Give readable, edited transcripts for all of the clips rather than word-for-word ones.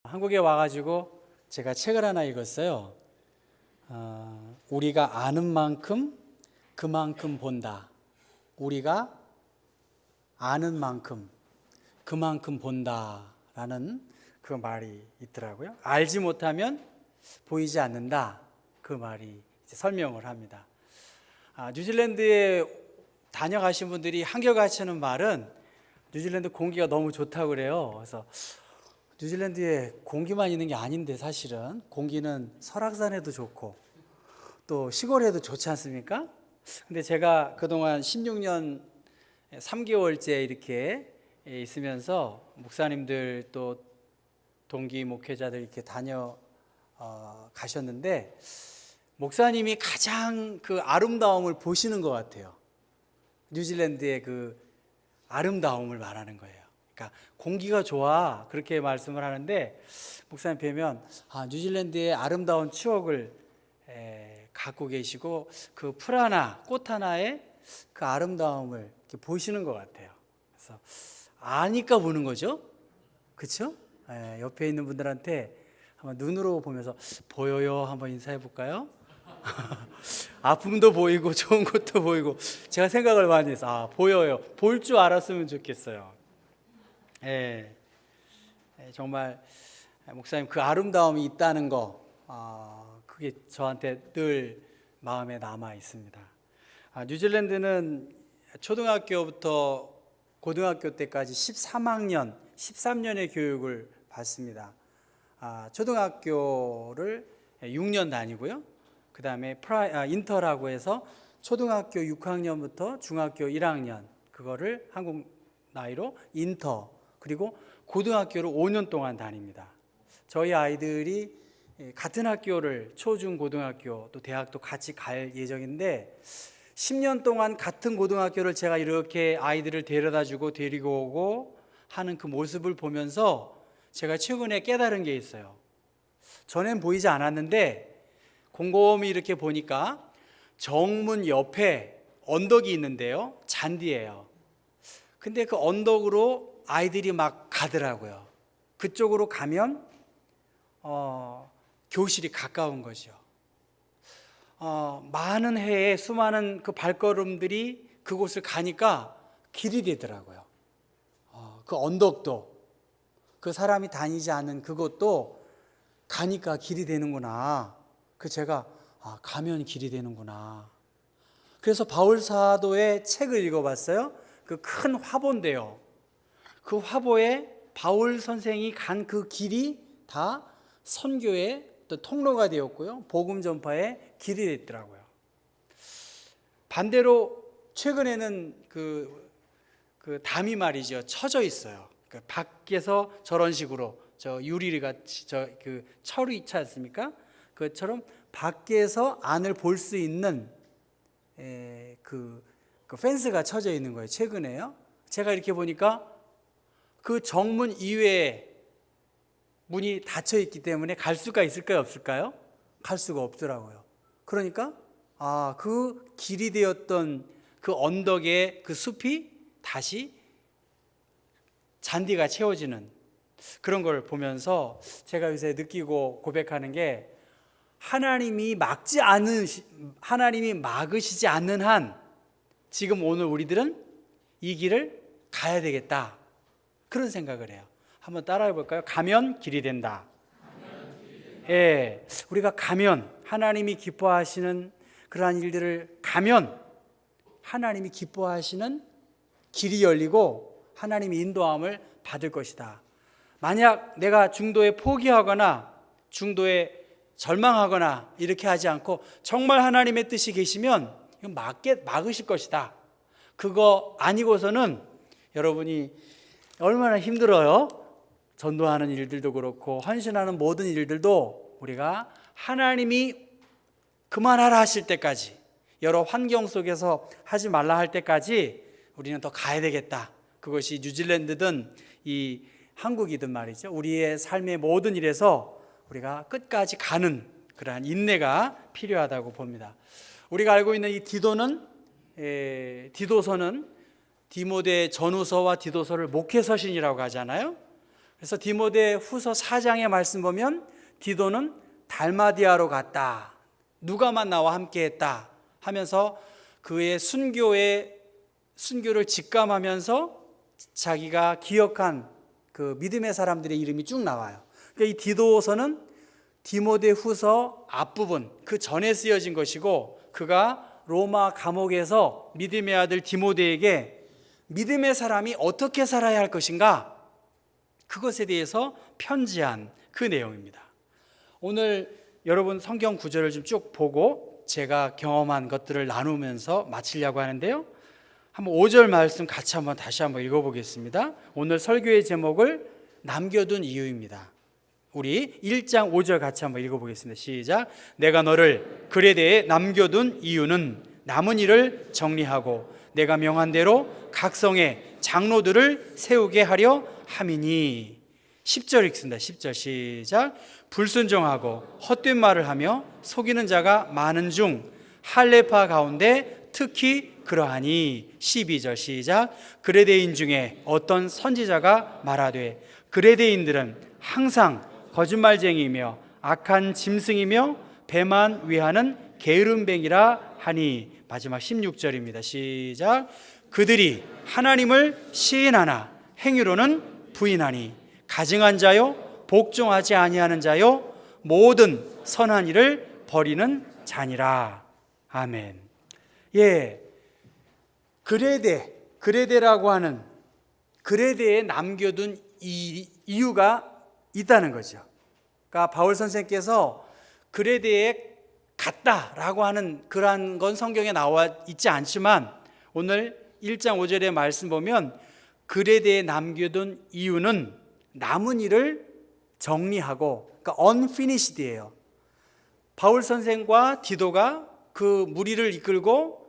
한국에 와가지고 제가 책을 하나 읽었어요. 우리가 아는 만큼 그만큼 본다. 우리가 아는 만큼 그만큼 본다라는 그 말이 있더라고요. 알지 못하면 보이지 않는다. 그 말이 이제 설명을 합니다. 뉴질랜드에 다녀가신 분들이 한결같이 하는 말은 뉴질랜드 공기가 너무 좋다고 그래요. 그래서 뉴질랜드에 공기만 있는 게 아닌데 사실은 공기는 설악산에도 좋고 또 시골에도 좋지 않습니까? 근데 제가 그동안 16년 3개월째 이렇게 있으면서 목사님들 또 동기 목회자들 이렇게 가셨는데 목사님이 가장 그 아름다움을 보시는 것 같아요. 뉴질랜드의 그 아름다움을 말하는 거예요. 그러니까 공기가 좋아 그렇게 말씀을 하는데 목사님 뵈면 뉴질랜드의 아름다운 추억을 갖고 계시고 그 풀 하나 꽃 하나의 그 아름다움을 이렇게 보시는 것 같아요. 그래서 아니까 보는 거죠, 그렇죠? 옆에 있는 분들한테 한번 눈으로 보면서 보여요 한번 인사해 볼까요? 아픔도 보이고 좋은 것도 보이고 제가 생각을 많이 해서 보여요. 볼 줄 알았으면 좋겠어요. 정말 목사님 그 아름다움이 있다는 거 그게 저한테 늘 마음에 남아 있습니다. 뉴질랜드는 초등학교부터 고등학교 때까지 13년의 교육을 받습니다. 초등학교를 6년 다니고요. 그 다음에 인터라고 해서 초등학교 6학년부터 중학교 1학년 그거를 한국 나이로 인터, 그리고 고등학교를 5년 동안 다닙니다. 저희 아이들이 같은 학교를 초중 고등학교 또 대학도 같이 갈 예정인데 10년 동안 같은 고등학교를 제가 이렇게 아이들을 데려다 주고 데리고 오고 하는 그 모습을 보면서 제가 최근에 깨달은 게 있어요. 전엔 보이지 않았는데 곰곰이 이렇게 보니까 정문 옆에 언덕이 있는데요, 잔디예요. 근데 그 언덕으로 아이들이 막 가더라고요. 그쪽으로 가면 교실이 가까운 거죠. 많은 해에 수많은 그 발걸음들이 그곳을 가니까 길이 되더라고요. 그 언덕도 그 사람이 다니지 않는 그곳도 가니까 길이 되는구나. 그 제가 가면 길이 되는구나. 그래서 바울 사도의 책을 읽어봤어요. 그 큰 화보인데요. 그 화보에 바울 선생이 간 그 길이 다 선교의 또 통로가 되었고요. 복음 전파의 길이 됐더라고요. 반대로 최근에는 그 담이 말이죠. 쳐져 있어요. 그 밖에서 저런 식으로 저 유리 같이 그 철이 있지 않습니까? 그처럼 밖에서 안을 볼 수 있는 그 펜스가 쳐져 있는 거예요. 최근에요. 제가 이렇게 보니까 그 정문 이외에 문이 닫혀 있기 때문에 갈 수가 있을까요, 없을까요? 갈 수가 없더라고요. 그러니까 그 길이 되었던 그 언덕의 그 숲이 다시 잔디가 채워지는 그런 걸 보면서 제가 요새 느끼고 고백하는 게 하나님이 막으시지 않는 한 지금 오늘 우리들은 이 길을 가야 되겠다. 그런 생각을 해요. 한번 따라해 볼까요? 가면 길이 된다. 우리가 가면 하나님이 기뻐하시는 그러한 일들을 가면 하나님이 기뻐하시는 길이 열리고 하나님의 인도함을 받을 것이다. 만약 내가 중도에 포기하거나 중도에 절망하거나 이렇게 하지 않고 정말 하나님의 뜻이 계시면 이건 막으실 것이다. 그거 아니고서는 여러분이 얼마나 힘들어요. 전도하는 일들도 그렇고 헌신하는 모든 일들도 우리가 하나님이 그만하라 하실 때까지, 여러 환경 속에서 하지 말라 할 때까지 우리는 더 가야 되겠다. 그것이 뉴질랜드든 이 한국이든 말이죠. 우리의 삶의 모든 일에서 우리가 끝까지 가는 그러한 인내가 필요하다고 봅니다. 우리가 알고 있는 이 디도서는 디모데 전후서와 디도서를 목회서신이라고 하잖아요. 그래서 디모데 후서 4장의 말씀 보면 디도는 달마디아로 갔다, 누가만 나와 함께했다 하면서 그의 순교를 직감하면서 자기가 기억한 그 믿음의 사람들의 이름이 쭉 나와요. 그러니까 이 디도서는 디모데 후서 앞부분, 그 전에 쓰여진 것이고, 그가 로마 감옥에서 믿음의 아들 디모데에게 믿음의 사람이 어떻게 살아야 할 것인가, 그것에 대해서 편지한 그 내용입니다. 오늘 여러분 성경 구절을 좀 쭉 보고 제가 경험한 것들을 나누면서 마치려고 하는데요, 한번 5절 말씀 같이 다시 한번 읽어보겠습니다. 오늘 설교의 제목을 남겨둔 이유입니다. 우리 1장 5절 같이 한번 읽어보겠습니다. 시작. 내가 너를 그레데에 남겨둔 이유는 남은 일을 정리하고 내가 명한 대로 각 성에 장로들을 세우게 하려 함이니. 10절 읽습니다. 10절 시작. 불순종하고 헛된 말을 하며 속이는 자가 많은 중 할레파 가운데 특히 그러하니. 12절 시작. 그레데인 중에 어떤 선지자가 말하되 그레데인들은 항상 거짓말쟁이이며 악한 짐승이며 배만 위하는 게으름뱅이라 하니. 마지막 16절입니다. 시작. 그들이 하나님을 시인하나 행위로는 부인하니 가증한 자요 복종하지 아니하는 자요 모든 선한 일을 버리는 자니라. 아멘. 예, 그레데라고 하는, 그레데에 남겨둔 이유가 있다는 거죠. 그러니까 바울 선생께서 그레데에 갔다라고 하는 그러한 건 성경에 나와 있지 않지만 오늘 1장 5절의 말씀 보면 그레데에 남겨둔 이유는 남은 일을 정리하고, 그러니까 unfinished이에요. 바울 선생과 디도가 그 무리를 이끌고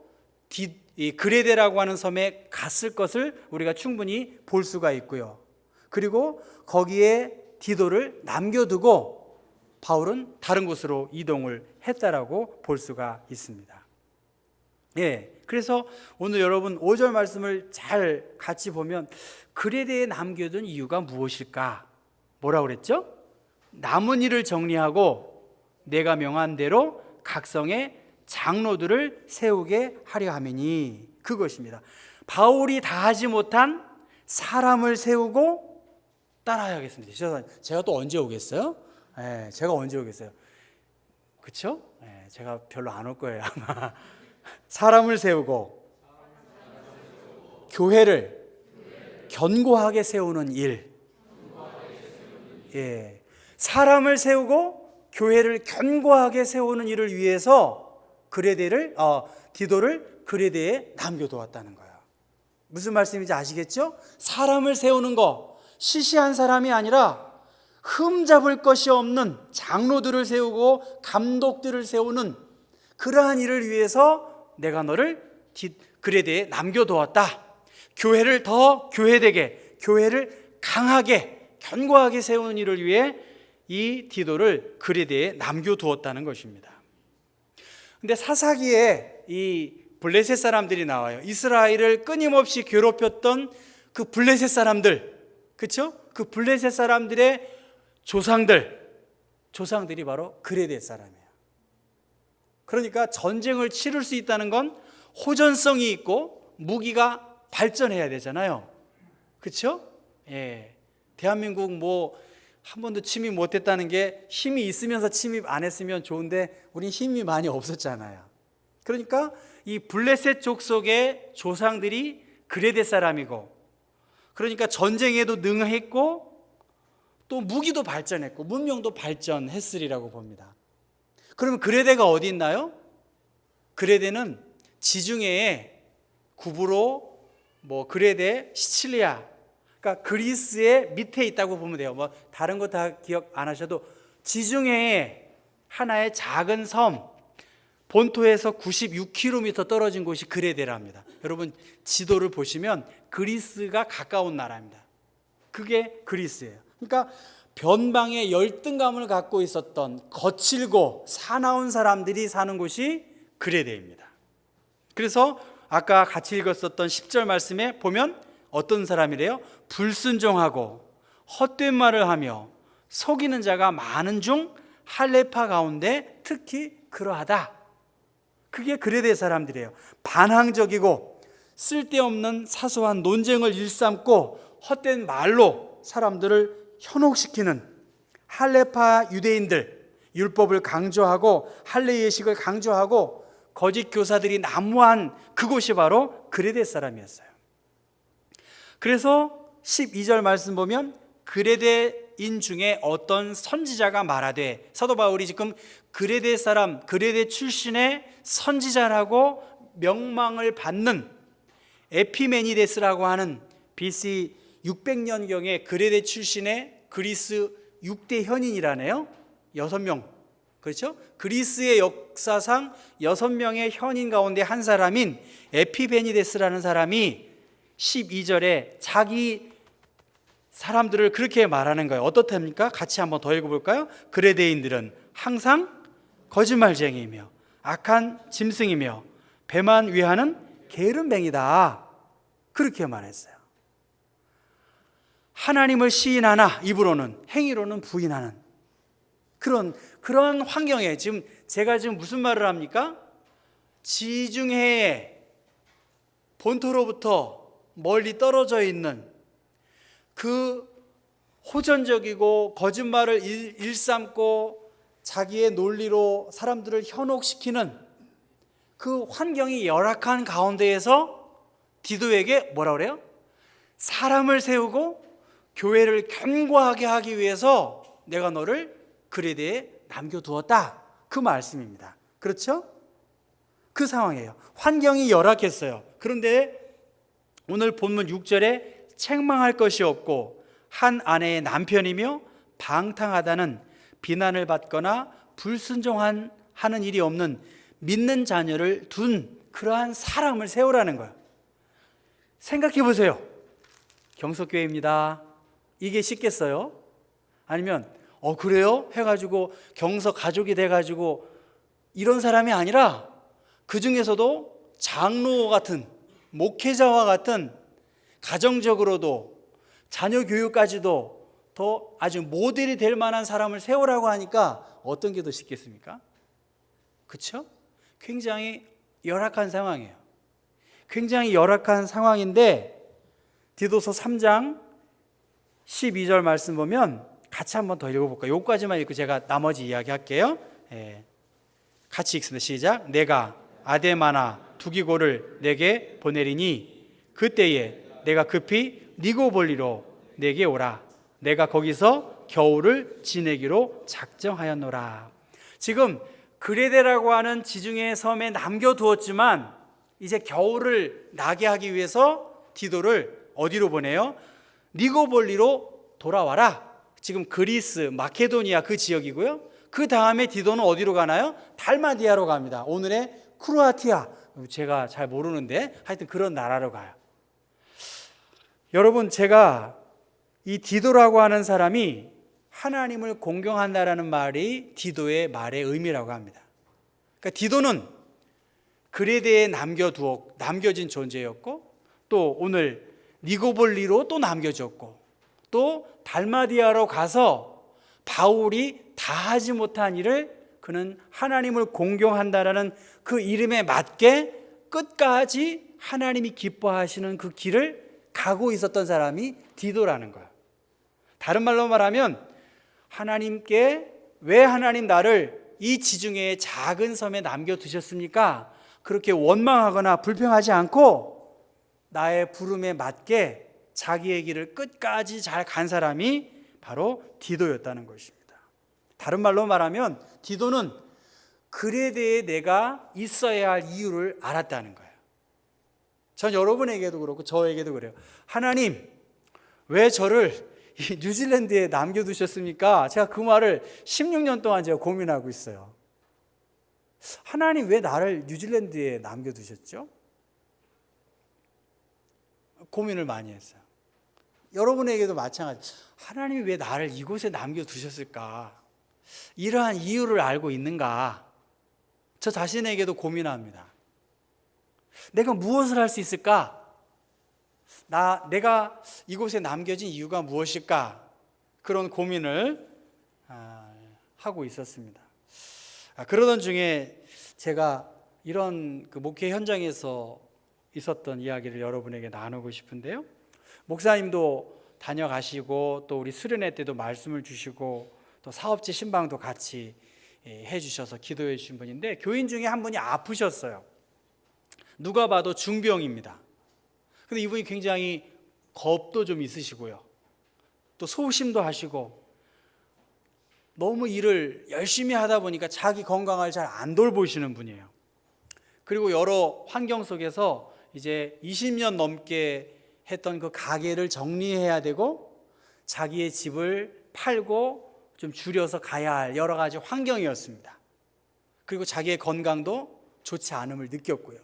그레데라고 하는 섬에 갔을 것을 우리가 충분히 볼 수가 있고요. 그리고 거기에 디도를 남겨두고 바울은 다른 곳으로 이동을 했다라고 볼 수가 있습니다. 예, 그래서 오늘 여러분 5절 말씀을 잘 같이 보면 그레데에 남겨둔 이유가 무엇일까? 뭐라고 그랬죠? 남은 일을 정리하고 내가 명한 대로 각 성에 장로들을 세우게 하려 함이니. 그것입니다. 바울이 다 하지 못한 사람을 세우고 따라야겠습니다. 제가 또 언제 오겠어요? 네, 제가 언제 오겠어요? 그렇죠? 네, 제가 별로 안 올 거예요 아마. 사람을 세우고 교회를 견고하게 세우는 일. 예, 사람을 세우고 교회를 견고하게 세우는 일을 위해서 디도를 그레데에 남겨두었다는 거예요. 무슨 말씀인지 아시겠죠? 사람을 세우는 거, 시시한 사람이 아니라 흠잡을 것이 없는 장로들을 세우고 감독들을 세우는 그러한 일을 위해서 내가 너를 그레데에 남겨두었다. 교회를 더 교회되게, 교회를 강하게 견고하게 세우는 일을 위해 이 디도를 그레데에 남겨두었다는 것입니다. 근데 사사기에 이 블레셋 사람들이 나와요. 이스라엘을 끊임없이 괴롭혔던 그 블레셋 사람들, 그렇죠? 그 블레셋 사람들의 조상들이 바로 그레데 사람이에요. 그러니까 전쟁을 치를 수 있다는 건 호전성이 있고 무기가 발전해야 되잖아요. 그렇죠? 예. 대한민국 한 번도 침입 못했다는 게 힘이 있으면서 침입 안 했으면 좋은데 우린 힘이 많이 없었잖아요. 그러니까 이 블레셋 족속의 조상들이 그레데 사람이고, 그러니까 전쟁에도 능했고 또 무기도 발전했고 문명도 발전했으리라고 봅니다. 그러면 그레데가 어디 있나요? 그레데는 지중해에 구브로, 그레데, 시칠리아, 그러니까 그리스의 밑에 있다고 보면 돼요. 다른 거 다 기억 안 하셔도 지중해에 하나의 작은 섬, 본토에서 96km 떨어진 곳이 그레데랍니다. 여러분 지도를 보시면 그리스가 가까운 나라입니다. 그게 그리스예요. 그러니까 변방의 열등감을 갖고 있었던 거칠고 사나운 사람들이 사는 곳이 그레데입니다. 그래서 아까 같이 읽었었던 10절 말씀에 보면 어떤 사람이래요? 불순종하고 헛된 말을 하며 속이는 자가 많은 중 할례파 가운데 특히 그러하다. 그게 그레데 사람들이에요. 반항적이고 쓸데없는 사소한 논쟁을 일삼고 헛된 말로 사람들을 현혹시키는 할례파 유대인들, 율법을 강조하고 할례 예식을 강조하고 거짓 교사들이 난무한 그곳이 바로 그레데 사람이었어요. 그래서 12절 말씀 보면 그레데인 중에 어떤 선지자가 말하되, 사도 바울이 지금 그레데 사람, 그레데 출신의 선지자라고 명망을 받는 에피메니데스라고 하는 BC 600년경에 그레데 출신의 그리스 6대 현인이라네요. 6명. 그렇죠? 그리스의 역사상 6명의 현인 가운데 한 사람인 에피베니데스라는 사람이 12절에 자기 사람들을 그렇게 말하는 거예요. 어떻답니까? 같이 한번 더 읽어볼까요? 그레데인들은 항상 거짓말쟁이이며 악한 짐승이며 배만 위하는 게으름뱅이다. 그렇게 말했어요. 하나님을 시인하나 입으로는, 행위로는 부인하는 그런 환경에 지금 제가 지금 무슨 말을 합니까? 지중해의 본토로부터 멀리 떨어져 있는 그 호전적이고 거짓말을 일삼고 자기의 논리로 사람들을 현혹시키는 그 환경이 열악한 가운데에서 디도에게 뭐라 그래요? 사람을 세우고 교회를 견고하게 하기 위해서 내가 너를 그레데에 남겨두었다. 그 말씀입니다. 그렇죠? 그 상황이에요. 환경이 열악했어요. 그런데 오늘 본문 6절에 책망할 것이 없고 한 아내의 남편이며 방탕하다는 비난을 받거나 불순종하는 일이 없는 믿는 자녀를 둔 그러한 사람을 세우라는 거예요. 생각해 보세요. 경석교회입니다. 이게 쉽겠어요? 아니면 그래요? 해가지고 경석 가족이 돼가지고 이런 사람이 아니라 그 중에서도 장로 같은 목회자와 같은 가정적으로도 자녀 교육까지도 더 아주 모델이 될 만한 사람을 세우라고 하니까 어떤 게 더 쉽겠습니까? 그렇죠? 굉장히 열악한 상황이에요. 굉장히 열악한 상황인데 디도서 3장 12절 말씀 보면 같이 한번 더 읽어볼까요? 여기까지만 읽고 제가 나머지 이야기할게요. 같이 읽습니다. 시작. 내가 아데마나 두기고를 내게 보내리니 그때에 내가 급히 니고볼리로 내게 오라. 내가 거기서 겨울을 지내기로 작정하였노라. 지금 그레데라고 하는 지중해 섬에 남겨두었지만 이제 겨울을 나게 하기 위해서 디도를 어디로 보내요? 니고볼리로 돌아와라. 지금 그리스, 마케도니아 그 지역이고요. 그 다음에 디도는 어디로 가나요? 달마디아로 갑니다. 오늘의 크로아티아, 제가 잘 모르는데 하여튼 그런 나라로 가요. 여러분, 제가 이 디도라고 하는 사람이 하나님을 공경한다라는 말이 디도의 말의 의미라고 합니다. 그러니까 디도는 그레데에 남겨진 존재였고, 또 오늘 니고볼리로 또 남겨졌고, 또 달마디아로 가서 바울이 다 하지 못한 일을 그는 하나님을 공경한다라는 그 이름에 맞게 끝까지 하나님이 기뻐하시는 그 길을 가고 있었던 사람이 디도라는 거예요. 다른 말로 말하면 하나님께 왜 하나님 나를 이 지중해의 작은 섬에 남겨두셨습니까? 그렇게 원망하거나 불평하지 않고 나의 부름에 맞게 자기의 길을 끝까지 잘 간 사람이 바로 디도였다는 것입니다. 다른 말로 말하면 디도는 그레데에 내가 있어야 할 이유를 알았다는 거예요. 전 여러분에게도 그렇고 저에게도 그래요. 하나님, 왜 저를 뉴질랜드에 남겨두셨습니까? 제가 그 말을 16년 동안 제가 고민하고 있어요. 하나님, 왜 나를 뉴질랜드에 남겨두셨죠? 고민을 많이 했어요. 여러분에게도 마찬가지. 하나님이 왜 나를 이곳에 남겨두셨을까? 이러한 이유를 알고 있는가? 저 자신에게도 고민합니다. 내가 무엇을 할 수 있을까? 내가 이곳에 남겨진 이유가 무엇일까? 그런 고민을 하고 있었습니다. 그러던 중에 제가 이런 그 목회 현장에서 있었던 이야기를 여러분에게 나누고 싶은데요. 목사님도 다녀가시고 또 우리 수련회 때도 말씀을 주시고 또 사업지 신방도 같이 해주셔서 기도해 주신 분인데, 교인 중에 한 분이 아프셨어요. 누가 봐도 중병입니다. 근데 이분이 굉장히 겁도 좀 있으시고요, 또 소심도 하시고 너무 일을 열심히 하다 보니까 자기 건강을 잘 안 돌보시는 분이에요. 그리고 여러 환경 속에서 이제 20년 넘게 했던 그 가게를 정리해야 되고 자기의 집을 팔고 좀 줄여서 가야 할 여러 가지 환경이었습니다. 그리고 자기의 건강도 좋지 않음을 느꼈고요.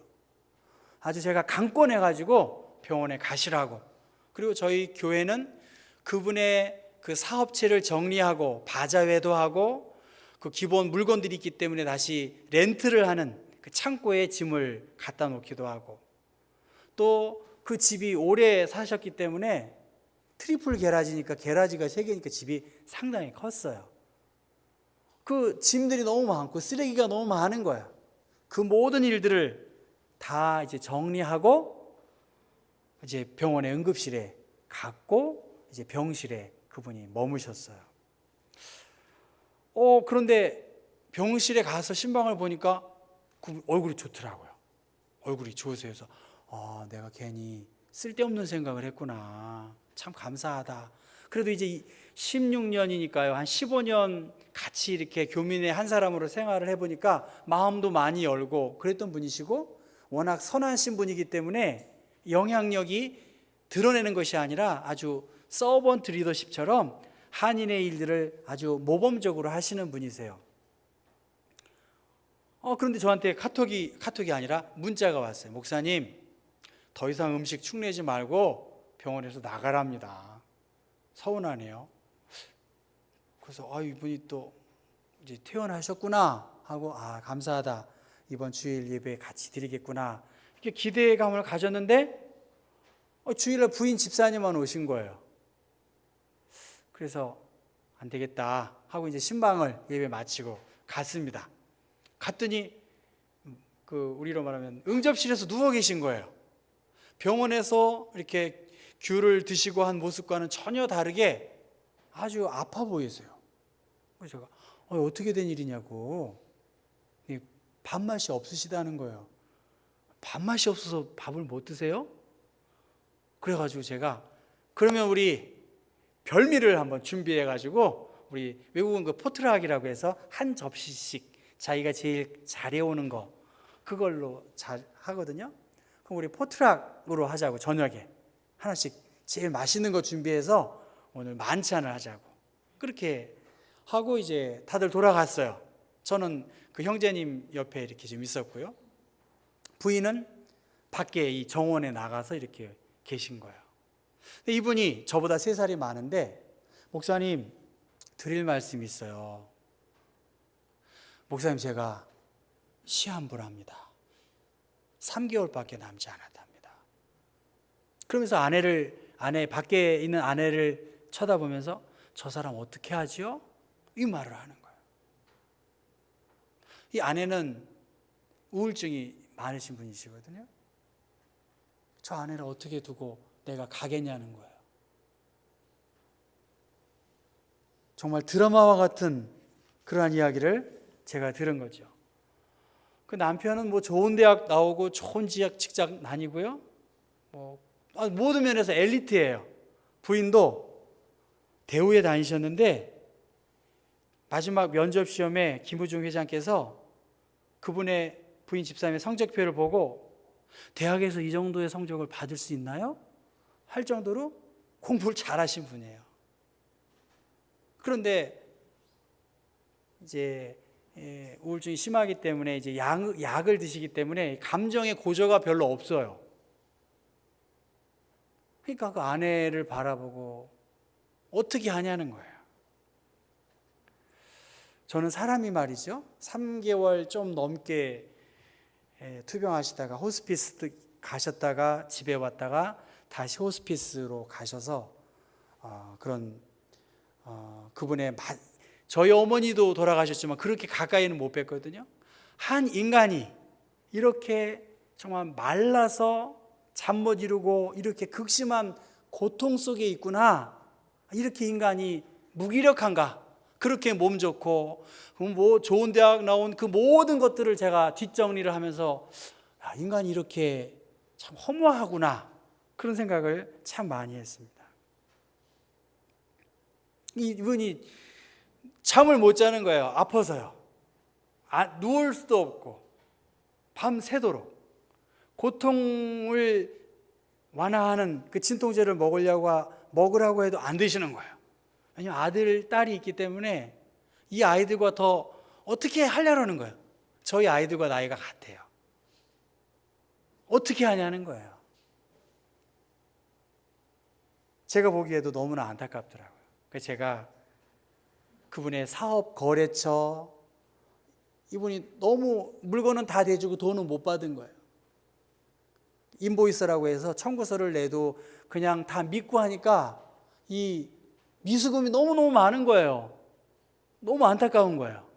아주 제가 강권해가지고 병원에 가시라고, 그리고 저희 교회는 그분의 그 사업체를 정리하고 바자회도 하고 그 기본 물건들이 있기 때문에 다시 렌트를 하는 그 창고에 짐을 갖다 놓기도 하고, 또 그 집이 오래 사셨기 때문에 트리플 게라지니까 게라지가 3개니까 집이 상당히 컸어요. 그 짐들이 너무 많고 쓰레기가 너무 많은 거야. 그 모든 일들을 다 이제 정리하고 이제 병원의 응급실에 갔고 이제 병실에 그분이 머무셨어요. 그런데 병실에 가서 신방을 보니까 그 얼굴이 좋더라고요. 얼굴이 좋으세요. 그래서 내가 괜히 쓸데없는 생각을 했구나. 참 감사하다. 그래도 이제 16년이니까요. 한 15년 같이 이렇게 교민의 한 사람으로 생활을 해보니까 마음도 많이 열고 그랬던 분이시고, 워낙 선하신 분이기 때문에 영향력이 드러내는 것이 아니라 아주 서번트 리더십처럼 한인의 일들을 아주 모범적으로 하시는 분이세요. 그런데 저한테 카톡이 아니라 문자가 왔어요. 목사님, 더 이상 음식 축내지 말고 병원에서 나가랍니다. 서운하네요. 그래서 이분이 또 이제 퇴원하셨구나 하고 감사하다. 이번 주일 예배 같이 드리겠구나. 이렇게 기대감을 가졌는데 주일날 부인 집사님만 오신 거예요. 그래서 안 되겠다 하고 이제 신방을 예배 마치고 갔습니다. 갔더니 우리로 말하면 응접실에서 누워 계신 거예요. 병원에서 이렇게 귤을 드시고 한 모습과는 전혀 다르게 아주 아파 보이세요. 그래서 제가 어떻게 된 일이냐고, 밥맛이 없으시다는 거예요. 밥맛이 없어서 밥을 못 드세요? 그래가지고 제가 그러면 우리 별미를 한번 준비해가지고, 우리 외국은 그 포트락이라고 해서 한 접시씩 자기가 제일 잘해오는 거 그걸로 잘 하거든요. 그럼 우리 포트락으로 하자고, 저녁에 하나씩 제일 맛있는 거 준비해서 오늘 만찬을 하자고 그렇게 하고 이제 다들 돌아갔어요. 저는 그 형제님 옆에 이렇게 좀 있었고요. 부인은 밖에 이 정원에 나가서 이렇게 계신 거예요. 근데 이분이 저보다 3살이 많은데, 목사님 드릴 말씀이 있어요. 목사님, 제가 시한부를 합니다. 3개월밖에 남지 않았답니다. 그러면서 밖에 있는 아내를 쳐다보면서 저 사람 어떻게 하지요? 이 말을 하는 거예요. 이 아내는 우울증이 많으신 분이시거든요. 저 아내를 어떻게 두고 내가 가겠냐는 거예요. 정말 드라마와 같은 그러한 이야기를 제가 들은 거죠. 그 남편은 좋은 대학 나오고 좋은 직장 다니고요. 모든 면에서 엘리트예요. 부인도 대우에 다니셨는데 마지막 면접 시험에 김우중 회장께서 그분의 부인 집사님의 성적표를 보고 대학에서 이 정도의 성적을 받을 수 있나요? 할 정도로 공부를 잘하신 분이에요. 그런데 이제 우울증이 심하기 때문에 이제 약을 드시기 때문에 감정의 고저가 별로 없어요. 그러니까 그 아내를 바라보고 어떻게 하냐는 거예요. 저는 사람이 말이죠, 3개월 좀 넘게 투병하시다가 호스피스 가셨다가 집에 왔다가 다시 호스피스로 가셔서 그런 그분의 저희 어머니도 돌아가셨지만 그렇게 가까이는 못 뵀거든요. 한 인간이 이렇게 정말 말라서 잠 못 이루고 이렇게 극심한 고통 속에 있구나. 이렇게 인간이 무기력한가. 그렇게 몸 좋고 뭐 좋은 대학 나온 그 모든 것들을 제가 뒷정리를 하면서 인간이 이렇게 참 허무하구나. 그런 생각을 참 많이 했습니다. 이분이 잠을 못 자는 거예요. 아파서요. 누울 수도 없고 밤새도록 고통을 완화하는 그 진통제를 먹으라고 해도 안 드시는 거예요. 왜냐하면 아들, 딸이 있기 때문에 이 아이들과 더 어떻게 하려는 거예요. 저희 아이들과 나이가 같아요. 어떻게 하냐는 거예요. 제가 보기에도 너무나 안타깝더라고요. 그래서 제가 그분의 사업 거래처, 이분이 너무 물건은 다 대주고 돈은 못 받은 거예요. 인보이스라고 해서 청구서를 내도 그냥 다 믿고 하니까 이 미수금이 너무너무 많은 거예요. 너무 안타까운 거예요.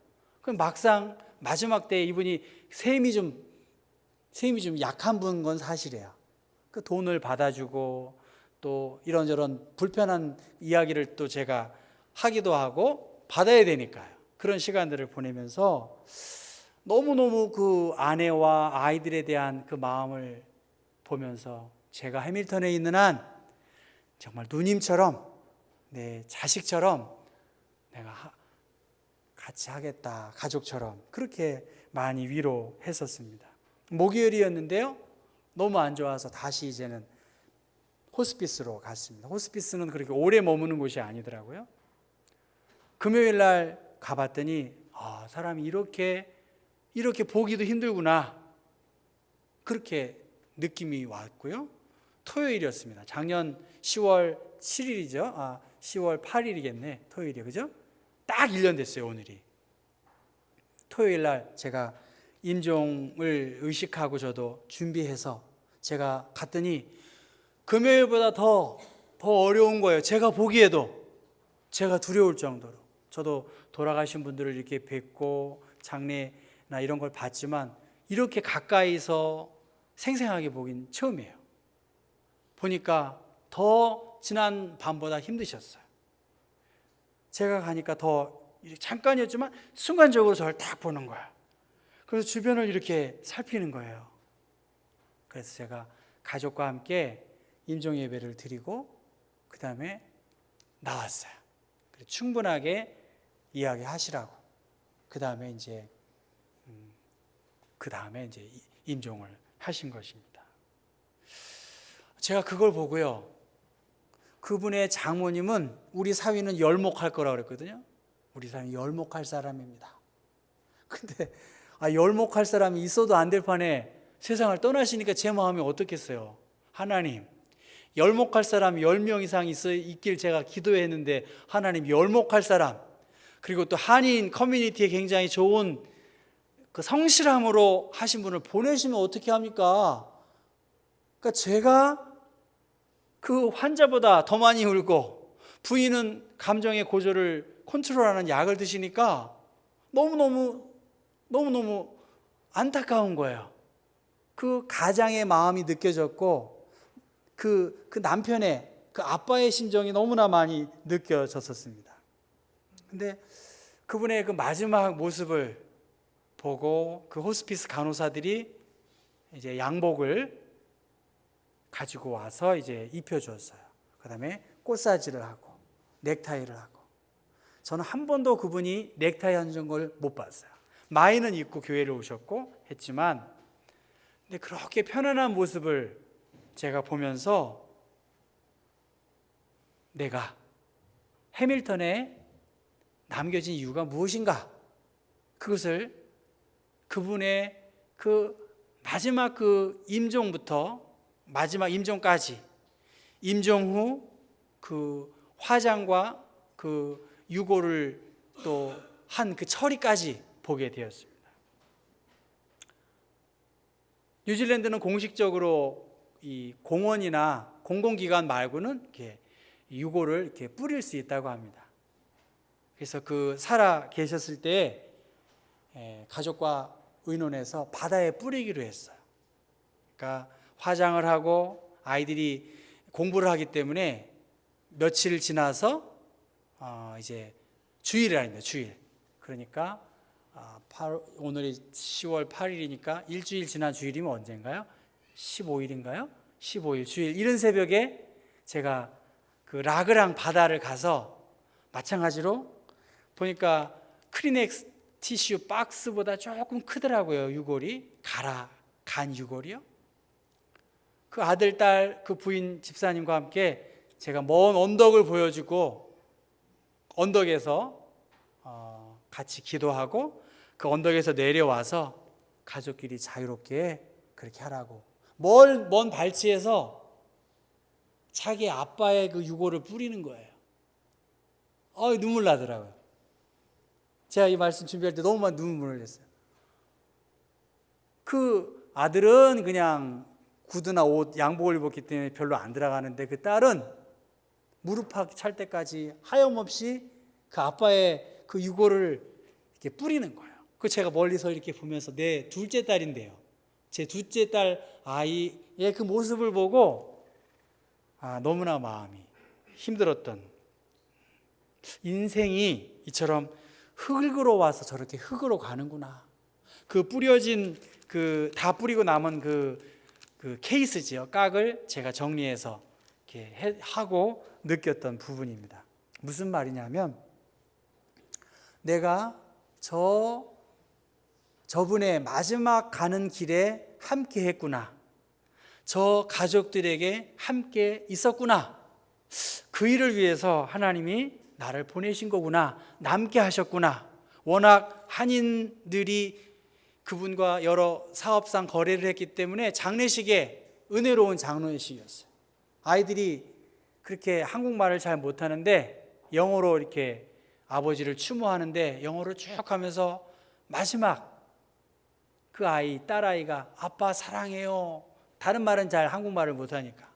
그럼 막상 마지막 때 이분이 세임이 좀 약한 분인 건 사실이에요. 그 돈을 받아주고 또 이런저런 불편한 이야기를 또 제가 하기도 하고 받아야 되니까요. 그런 시간들을 보내면서 너무너무 그 아내와 아이들에 대한 그 마음을 보면서 제가 해밀턴에 있는 한 정말 누님처럼 내 자식처럼 내가 같이 하겠다, 가족처럼 그렇게 많이 위로했었습니다. 목요일이었는데요, 너무 안 좋아서 다시 이제는 호스피스로 갔습니다. 호스피스는 그렇게 오래 머무는 곳이 아니더라고요. 금요일 날 가봤더니 사람이 이렇게 보기도 힘들구나, 그렇게 느낌이 왔고요. 토요일이었습니다. 작년 10월 7일이죠. 10월 8일이겠네. 토요일이, 그죠? 딱 1년 됐어요, 오늘이. 토요일 날 제가 임종을 의식하고 저도 준비해서 제가 갔더니 금요일보다 더 어려운 거예요. 제가 보기에도 제가 두려울 정도로. 저도 돌아가신 분들을 이렇게 뵙고 장례나 이런 걸 봤지만 이렇게 가까이서 생생하게 보긴 처음이에요. 보니까 더 지난 밤보다 힘드셨어요. 제가 가니까 더 잠깐이었지만 순간적으로 저를 딱 보는 거야. 그래서 주변을 이렇게 살피는 거예요. 그래서 제가 가족과 함께 임종 예배를 드리고 그 다음에 나왔어요. 충분하게 이야기하시라고. 그 다음에 이제 임종을 하신 것입니다. 제가 그걸 보고요, 그분의 장모님은 우리 사위는 열목할 거라고 그랬거든요. 우리 사위는 열목할 사람입니다. 근데 열목할 사람이 있어도 안 될 판에 세상을 떠나시니까 제 마음이 어떻겠어요. 하나님, 열목할 사람이 10명 이상 있길 제가 기도했는데 하나님, 열목할 사람, 그리고 또 한인 커뮤니티에 굉장히 좋은 그 성실함으로 하신 분을 보내시면 어떻게 합니까? 그러니까 제가 그 환자보다 더 많이 울고 부인은 감정의 고조를 컨트롤하는 약을 드시니까 너무너무 안타까운 거예요. 그 가장의 마음이 느껴졌고 그 남편의, 그 아빠의 심정이 너무나 많이 느껴졌었습니다. 근데 그분의 그 마지막 모습을 보고 그 호스피스 간호사들이 이제 양복을 가지고 와서 이제 입혀주었어요. 그 다음에 꽃사지를 하고 넥타이를 하고. 저는 한 번도 그분이 넥타이 한 걸 못 봤어요. 마이는 입고 교회를 오셨고 했지만, 근데 그렇게 편안한 모습을 제가 보면서 내가 해밀턴에 남겨진 이유가 무엇인가, 그것을 그분의 그 마지막 그 임종부터 마지막 임종까지, 임종 후 그 화장과 그 유고를 또 한 그 처리까지 보게 되었습니다. 뉴질랜드는 공식적으로 이 공원이나 공공기관 말고는 이렇게 유고를 이렇게 뿌릴 수 있다고 합니다. 그래서 그 살아 계셨을 때 가족과 의논해서 바다에 뿌리기로 했어요. 그러니까 화장을 하고 아이들이 공부를 하기 때문에 며칠 지나서 이제 주일이 아닙니다. 주일. 그러니까 오늘이 10월 8일이니까 일주일 지난 주일이면 언젠가요? 15일인가요? 15일 주일 이른 새벽에 제가 그 라그랑 바다를 가서 마찬가지로 보니까 크리넥스 티슈 박스보다 조금 크더라고요. 유골이 간 유골이요. 그 아들, 딸, 그 부인, 집사님과 함께 제가 먼 언덕을 보여주고 언덕에서 같이 기도하고 그 언덕에서 내려와서 가족끼리 자유롭게 그렇게 하라고 먼 발치에서 자기 아빠의 그 유골을 뿌리는 거예요. 눈물 나더라고요. 제가 이 말씀 준비할 때 너무 많이 눈물을 흘렸어요. 그 아들은 그냥 구두나 옷, 양복을 입었기 때문에 별로 안 들어가는데 그 딸은 무릎팍 찰 때까지 하염없이 그 아빠의 그 유골을 이렇게 뿌리는 거예요. 그 제가 멀리서 이렇게 보면서 내 둘째 딸인데요. 제 둘째 딸 아이의 그 모습을 보고 너무나 마음이 힘들었던 인생이 이처럼 흙으로 와서 저렇게 흙으로 가는구나. 그 뿌려진 다 뿌리고 남은 그 케이스지요. 깍을 제가 정리해서 이렇게 하고 느꼈던 부분입니다. 무슨 말이냐면 내가 저분의 마지막 가는 길에 함께 했구나. 저 가족들에게 함께 있었구나. 그 일을 위해서 하나님이 나를 보내신 거구나. 남게 하셨구나. 워낙 한인들이 그분과 여러 사업상 거래를 했기 때문에 장례식에 은혜로운 장례식이었어요. 아이들이 그렇게 한국말을 잘 못하는데 영어로 이렇게 아버지를 추모하는데 영어로 쭉 하면서 마지막 그 딸아이가 아빠 사랑해요. 다른 말은 잘 한국말을 못하니까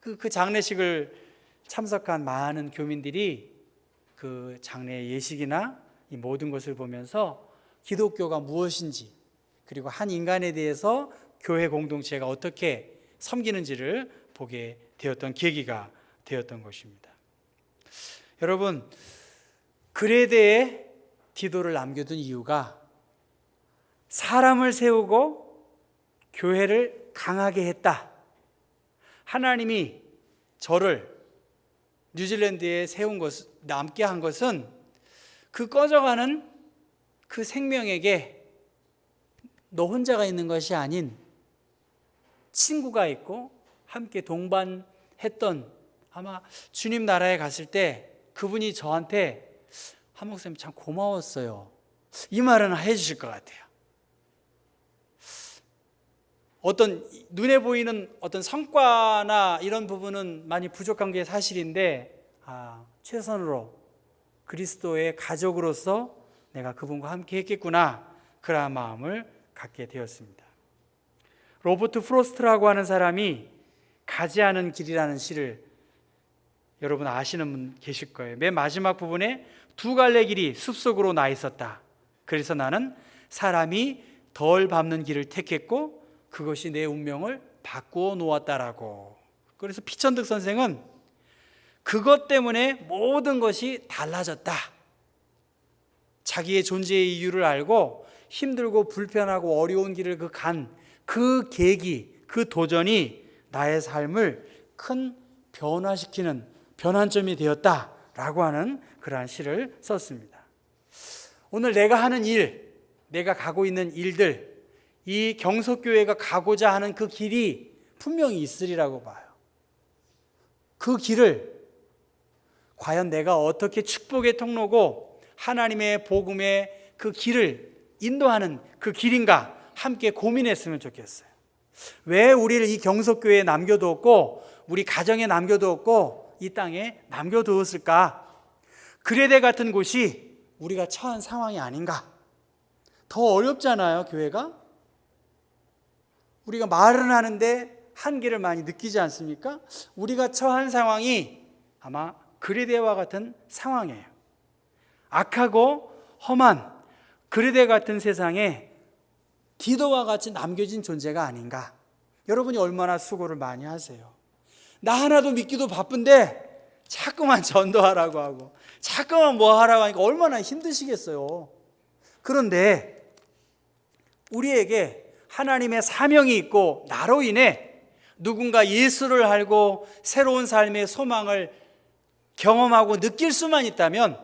그 장례식을 참석한 많은 교민들이 그 장례 예식이나 이 모든 것을 보면서 기독교가 무엇인지 그리고 한 인간에 대해서 교회 공동체가 어떻게 섬기는지를 보게 되었던 계기가 되었던 것입니다. 여러분, 그레데에 디도를 남겨둔 이유가 사람을 세우고 교회를 강하게 했다. 하나님이 저를 뉴질랜드에 남게 한 것은 그 꺼져가는 그 생명에게 너 혼자가 있는 것이 아닌 친구가 있고 함께 동반했던 아마 주님 나라에 갔을 때 그분이 저한테 한 목사님 참 고마웠어요. 이 말은 해주실 것 같아요. 어떤 눈에 보이는 어떤 성과나 이런 부분은 많이 부족한 게 사실인데 최선으로 그리스도의 가족으로서 내가 그분과 함께 했겠구나 그러한 마음을 갖게 되었습니다. 로버트 프로스트라고 하는 사람이 가지 않은 길이라는 시를 여러분 아시는 분 계실 거예요. 맨 마지막 부분에 두 갈래 길이 숲속으로 나 있었다. 그래서 나는 사람이 덜 밟는 길을 택했고 그것이 내 운명을 바꾸어 놓았다라고. 그래서 피천득 선생은 그것 때문에 모든 것이 달라졌다. 자기의 존재의 이유를 알고 힘들고 불편하고 어려운 길을 그 계기, 그 도전이 나의 삶을 큰 변화시키는 변환점이 되었다라고 하는 그러한 시를 썼습니다. 오늘 내가 하는 일, 내가 가고 있는 일들, 이 경석교회가 가고자 하는 그 길이 분명히 있으리라고 봐요. 그 길을 과연 내가 어떻게 축복의 통로고 하나님의 복음의 그 길을 인도하는 그 길인가 함께 고민했으면 좋겠어요. 왜 우리를 이 경석교회에 남겨두었고 우리 가정에 남겨두었고 이 땅에 남겨두었을까? 그레데 같은 곳이 우리가 처한 상황이 아닌가? 더 어렵잖아요, 교회가? 우리가 말은 하는데 한계를 많이 느끼지 않습니까? 우리가 처한 상황이 아마 그레데와 같은 상황이에요. 악하고 험한 그레데 같은 세상에 디도와 같이 남겨진 존재가 아닌가. 여러분이 얼마나 수고를 많이 하세요. 나 하나도 믿기도 바쁜데 자꾸만 전도하라고 하고 자꾸만 뭐 하라고 하니까 얼마나 힘드시겠어요. 그런데 우리에게 하나님의 사명이 있고 나로 인해 누군가 예수를 알고 새로운 삶의 소망을 경험하고 느낄 수만 있다면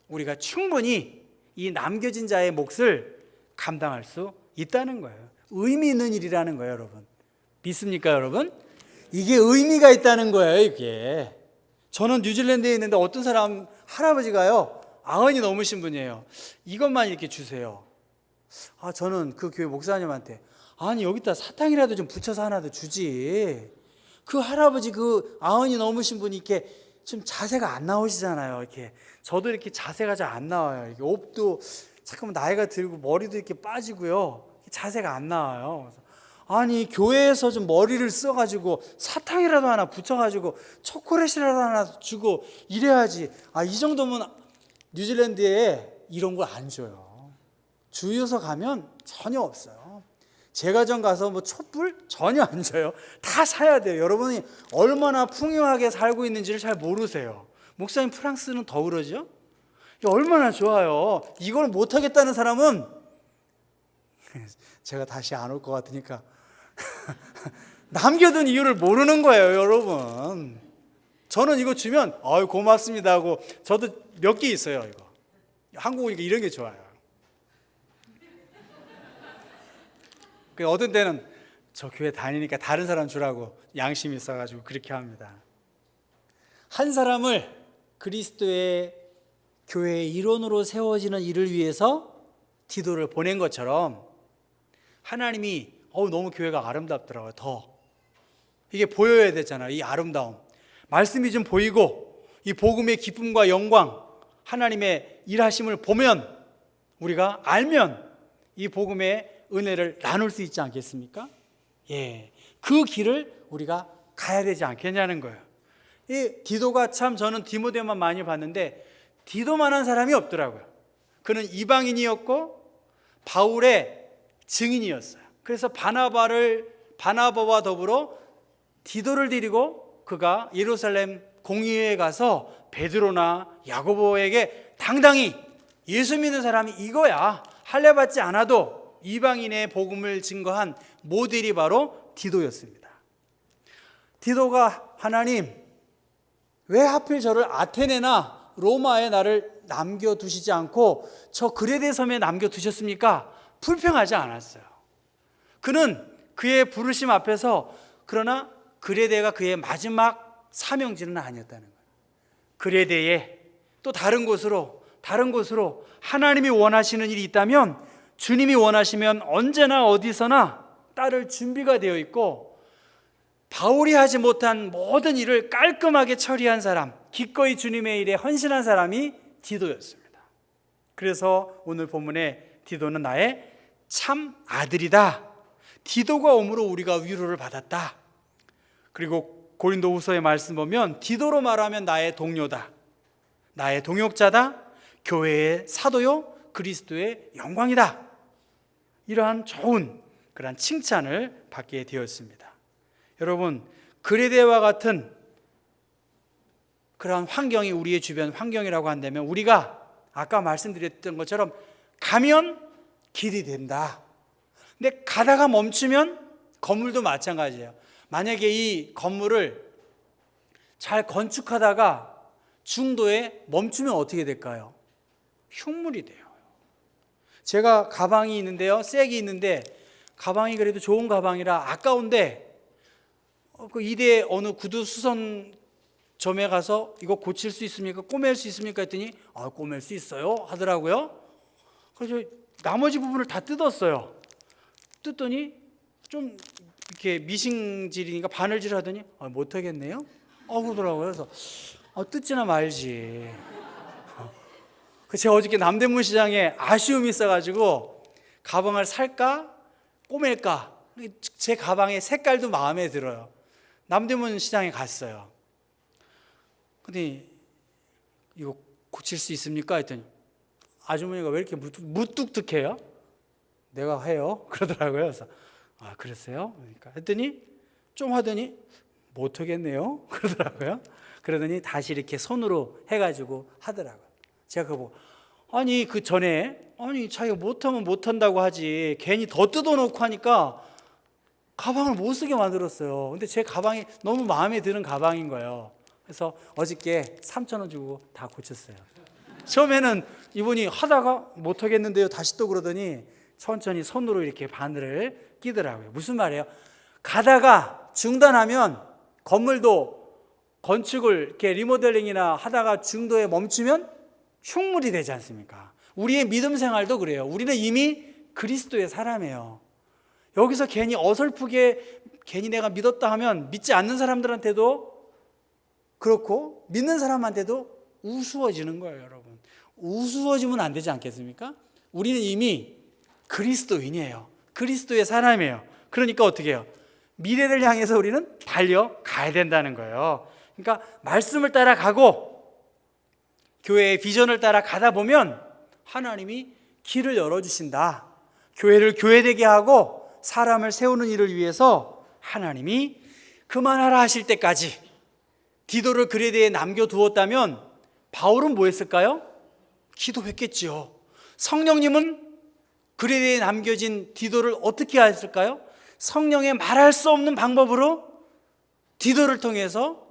우리가 충분히 이 남겨진 자의 몫을 감당할 수 있다는 거예요. 의미 있는 일이라는 거예요, 여러분. 믿습니까, 여러분? 이게 의미가 있다는 거예요, 이게. 저는 뉴질랜드에 있는데 어떤 사람 할아버지가요, 90이 넘으신 분이에요. 이것만 이렇게 주세요. 저는 그 교회 목사님한테 아니 여기다 사탕이라도 좀 붙여서 하나 더 주지. 그 할아버지 그 90이 넘으신 분이 이렇게 좀 자세가 안 나오시잖아요. 이렇게 저도 이렇게 자세가 잘 안 나와요. 이렇게 옷도 잠깐만 나이가 들고 머리도 이렇게 빠지고요. 자세가 안 나와요. 그래서 아니 교회에서 좀 머리를 써가지고 사탕이라도 하나 붙여가지고 초콜릿이라도 하나 주고 이래야지. 이 정도면 뉴질랜드에 이런 걸 안 줘요. 주유소 가면 전혀 없어요. 제과점 가서 뭐 촛불 전혀 안 줘요. 다 사야 돼요. 여러분이 얼마나 풍요하게 살고 있는지를 잘 모르세요. 목사님 프랑스는 더 그러죠? 얼마나 좋아요. 이걸 못하겠다는 사람은 제가 다시 안 올 것 같으니까 남겨둔 이유를 모르는 거예요, 여러분. 저는 이거 주면 고맙습니다 하고 저도 몇 개 있어요. 이거 한국 오니까 이런 게 좋아요. 어떤 때는 저 교회 다니니까 다른 사람 주라고 양심이 있어가지고 그렇게 합니다. 한 사람을 그리스도의 교회의 일원으로 세워지는 일을 위해서 디도를 보낸 것처럼 하나님이 너무 교회가 아름답더라고요. 더 이게 보여야 되잖아요. 이 아름다움 말씀이 좀 보이고 이 복음의 기쁨과 영광 하나님의 일하심을 보면 우리가 알면 이 복음의 은혜를 나눌 수 있지 않겠습니까? 그 길을 우리가 가야 되지 않겠냐는 거예요. 이 디도가 참 저는 디모데만 많이 봤는데 디도만한 사람이 없더라고요. 그는 이방인이었고 바울의 증인이었어요. 그래서 바나바와 더불어 디도를 데리고 그가 예루살렘 공의회에 가서 베드로나 야고보에게 당당히 예수 믿는 사람이 이거야 할례 받지 않아도 이방인의 복음을 증거한 모델이 바로 디도였습니다. 디도가 하나님 왜 하필 저를 아테네나 로마에 나를 남겨두시지 않고 저 그레데 섬에 남겨두셨습니까? 불평하지 않았어요. 그는 그의 부르심 앞에서 그러나 그레데가 그의 마지막 사명지는 아니었다는 거예요. 그레데에 또 다른 곳으로 하나님이 원하시는 일이 있다면 주님이 원하시면 언제나 어디서나 따를 준비가 되어 있고 바울이 하지 못한 모든 일을 깔끔하게 처리한 사람, 기꺼이 주님의 일에 헌신한 사람이 디도였습니다. 그래서 오늘 본문에 디도는 나의 참 아들이다. 디도가 오므로 우리가 위로를 받았다. 그리고 고린도후서의 말씀 보면 디도로 말하면 나의 동료다. 나의 동역자다. 교회의 사도요. 그리스도의 영광이다. 이러한 좋은 그러한 칭찬을 받게 되었습니다. 여러분, 그레데와 같은 그러한 환경이 우리의 주변 환경이라고 한다면 우리가 아까 말씀드렸던 것처럼 가면 길이 된다. 근데 가다가 멈추면 건물도 마찬가지예요. 만약에 이 건물을 잘 건축하다가 중도에 멈추면 어떻게 될까요? 흉물이 돼요. 제가 가방이 있는데요, 색이 있는데 가방이 그래도 좋은 가방이라 아까운데 그 이대 어느 구두 수선점에 가서 이거 고칠 수 있습니까? 꼬맬 수 있습니까? 했더니 꼬맬 수 있어요 하더라고요. 그래서 나머지 부분을 다 뜯었어요. 뜯더니 좀 이렇게 미싱질이니까 바늘질 하더니 못하겠네요 그러더라고요. 그래서 뜯지나 말지. 제가 어저께 남대문 시장에 아쉬움이 있어가지고 가방을 살까 꼬맬까, 제 가방의 색깔도 마음에 들어요. 남대문 시장에 갔어요. 근데 이거 고칠 수 있습니까? 했더니 아주머니가 왜 이렇게 무뚝뚝해요? 내가 해요 그러더라고요. 그래서 그랬어요? 그러니까 했더니 좀 하더니 못하겠네요 그러더라고요. 그러더니 다시 이렇게 손으로 해가지고 하더라고요. 제가 그거 보고 아니 그 전에 자기가 못하면 못한다고 하지 괜히 더 뜯어놓고 하니까 가방을 못 쓰게 만들었어요. 근데 제 가방이 너무 마음에 드는 가방인 거예요. 그래서 어저께 3,000원 주고 다 고쳤어요. 처음에는 이분이 하다가 못하겠는데요 다시 또 그러더니 천천히 손으로 이렇게 바늘을 끼더라고요. 무슨 말이에요? 가다가 중단하면 건물도 건축을 이렇게 리모델링이나 하다가 중도에 멈추면 흉물이 되지 않습니까? 우리의 믿음 생활도 그래요. 우리는 이미 그리스도의 사람이에요. 여기서 괜히 어설프게 괜히 내가 믿었다 하면 믿지 않는 사람들한테도 그렇고 믿는 사람한테도 우스워지는 거예요. 여러분, 우스워지면 안 되지 않겠습니까? 우리는 이미 그리스도인이에요. 그리스도의 사람이에요. 그러니까 어떻게 해요? 미래를 향해서 우리는 달려가야 된다는 거예요. 그러니까 말씀을 따라가고 교회의 비전을 따라 가다 보면 하나님이 길을 열어주신다. 교회를 교회되게 하고 사람을 세우는 일을 위해서 하나님이 그만하라 하실 때까지 디도를 그레데에 남겨두었다면 바울은 뭐 했을까요? 기도했겠지요. 성령님은 그레데에 남겨진 디도를 어떻게 했을까요? 성령의 말할 수 없는 방법으로 디도를 통해서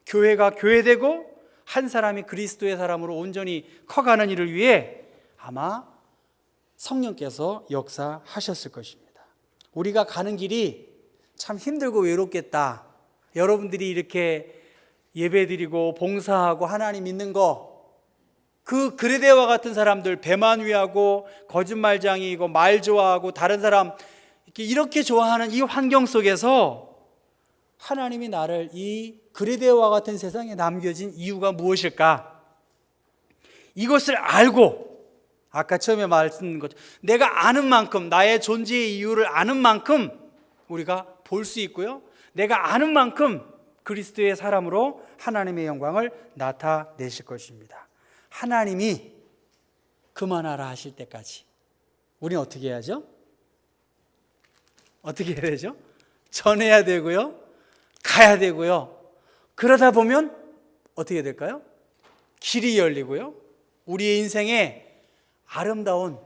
교회가 교회되고 한 사람이 그리스도의 사람으로 온전히 커가는 일을 위해 아마 성령께서 역사하셨을 것입니다. 우리가 가는 길이 참 힘들고 외롭겠다. 여러분들이 이렇게 예배드리고 봉사하고 하나님 믿는 거, 그 그레데와 같은 사람들 배만위하고 거짓말장이고 말 좋아하고 다른 사람 이렇게 좋아하는 이 환경 속에서 하나님이 나를 이 그레데와 같은 세상에 남겨진 이유가 무엇일까? 이것을 알고 아까 처음에 말씀드린 것처럼 내가 아는 만큼 나의 존재의 이유를 아는 만큼 우리가 볼 수 있고요. 내가 아는 만큼 그리스도의 사람으로 하나님의 영광을 나타내실 것입니다. 하나님이 그만하라 하실 때까지 우리는 어떻게 해야죠? 어떻게 해야 되죠? 전해야 되고요. 가야 되고요. 그러다 보면 어떻게 될까요? 길이 열리고요. 우리의 인생에 아름다운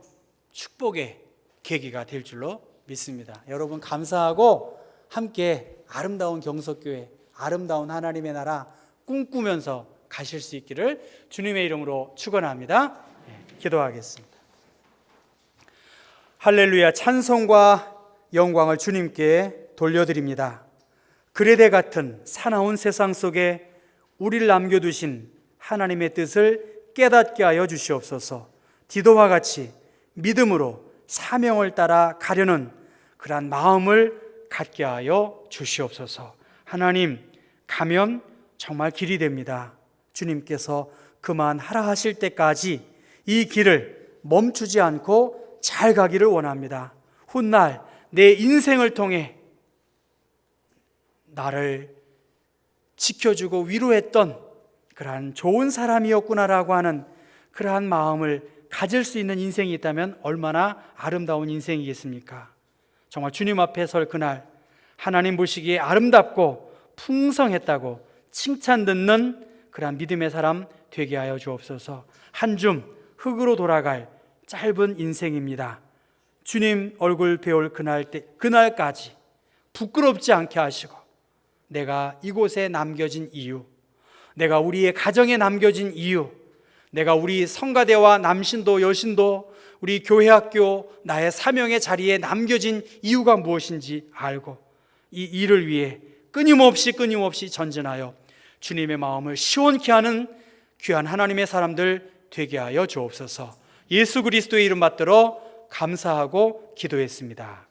축복의 계기가 될 줄로 믿습니다. 여러분 감사하고 함께 아름다운 경석교회, 아름다운 하나님의 나라 꿈꾸면서 가실 수 있기를 주님의 이름으로 축원합니다. 기도하겠습니다. 할렐루야, 찬송과 영광을 주님께 돌려드립니다. 그레데 같은 사나운 세상 속에 우리를 남겨두신 하나님의 뜻을 깨닫게 하여 주시옵소서. 디도와 같이 믿음으로 사명을 따라 가려는 그러한 마음을 갖게 하여 주시옵소서. 하나님, 가면 정말 길이 됩니다. 주님께서 그만하라 하실 때까지 이 길을 멈추지 않고 잘 가기를 원합니다. 훗날 내 인생을 통해 나를 지켜주고 위로했던 그러한 좋은 사람이었구나라고 하는 그러한 마음을 가질 수 있는 인생이 있다면 얼마나 아름다운 인생이겠습니까? 정말 주님 앞에 설 그날 하나님 보시기에 아름답고 풍성했다고 칭찬 듣는 그러한 믿음의 사람 되게 하여 주옵소서. 한 줌 흙으로 돌아갈 짧은 인생입니다. 주님 얼굴 배울 그날까지 부끄럽지 않게 하시고 내가 이곳에 남겨진 이유, 내가 우리의 가정에 남겨진 이유, 내가 우리 성가대와 남신도 여신도 우리 교회학교 나의 사명의 자리에 남겨진 이유가 무엇인지 알고 이 일을 위해 끊임없이 전진하여 주님의 마음을 시원케 하는 귀한 하나님의 사람들 되게 하여 주옵소서. 예수 그리스도의 이름 받들어 감사하고 기도했습니다.